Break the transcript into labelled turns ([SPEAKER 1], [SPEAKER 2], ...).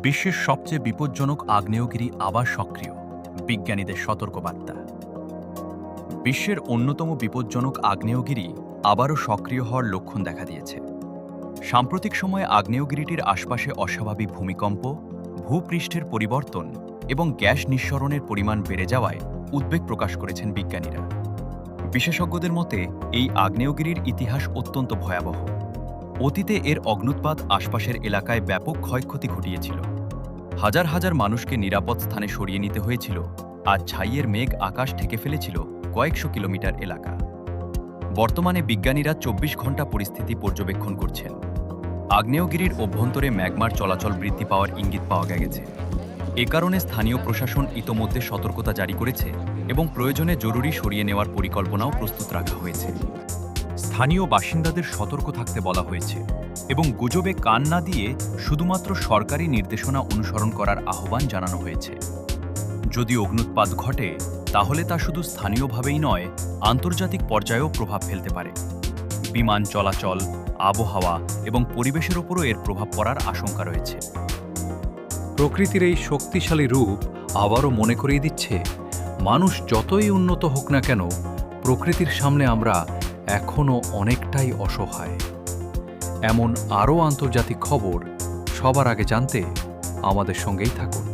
[SPEAKER 1] বিশ্বের সবচেয়ে বিপজ্জনক আগ্নেয়গিরি আবার সক্রিয়, বিজ্ঞানীদের সতর্কবার্তা। বিশ্বের অন্যতম বিপজ্জনক আগ্নেয়গিরি আবারও সক্রিয় হওয়ার লক্ষণ দেখা দিয়েছে। সাম্প্রতিক সময়ে আগ্নেয়গিরিটির আশপাশে অস্বাভাবিক ভূমিকম্প, ভূপৃষ্ঠের পরিবর্তন এবং গ্যাস নিঃসরণের পরিমাণ বেড়ে যাওয়ায় উদ্বেগ প্রকাশ করেছেন বিজ্ঞানীরা। বিশেষজ্ঞদের মতে এই আগ্নেয়গিরির ইতিহাস অত্যন্ত ভয়াবহ। অতীতে এর অগ্ন্যুৎপাত আশপাশের এলাকায় ব্যাপক ক্ষয়ক্ষতি ঘটিয়েছিল। হাজার হাজার মানুষকে নিরাপদ স্থানে সরিয়ে নিতে হয়েছিল, আর ছাইয়ের মেঘ আকাশ ঢেকে ফেলেছিল কয়েকশো কিলোমিটার এলাকা। বর্তমানে বিজ্ঞানীরা ২৪ ঘন্টা পরিস্থিতি পর্যবেক্ষণ করছেন। আগ্নেয়গিরির অভ্যন্তরে ম্যাগমার চলাচল বৃদ্ধি পাওয়ার ইঙ্গিত পাওয়া গেছে। এ কারণে স্থানীয় প্রশাসন ইতোমধ্যে সতর্কতা জারি করেছে এবং প্রয়োজনে জরুরি সরিয়ে নেওয়ার পরিকল্পনাও প্রস্তুত রাখা হয়েছে। স্থানীয় বাসিন্দাদের সতর্ক থাকতে বলা হয়েছে এবং গুজবে কান না দিয়ে শুধুমাত্র সরকারি নির্দেশনা অনুসরণ করার আহ্বান জানানো হয়েছে। যদি অগ্ন্যুৎপাত ঘটে, তাহলে তা শুধু স্থানীয়ভাবেই নয়, আন্তর্জাতিক পর্যায়েও প্রভাব ফেলতে পারে। বিমান চলাচল, আবহাওয়া এবং পরিবেশের ওপরও এর প্রভাব পড়ার আশঙ্কা রয়েছে।
[SPEAKER 2] প্রকৃতির এই শক্তিশালী রূপ আবারও মনে করিয়ে দিচ্ছে, মানুষ যতই উন্নত হোক না কেন, প্রকৃতির সামনে আমরা এখনও অনেকটাই অসহায়। এমন আরও আন্তর্জাতিক খবর সবার আগে জানতে আমাদের সঙ্গেই থাকুন।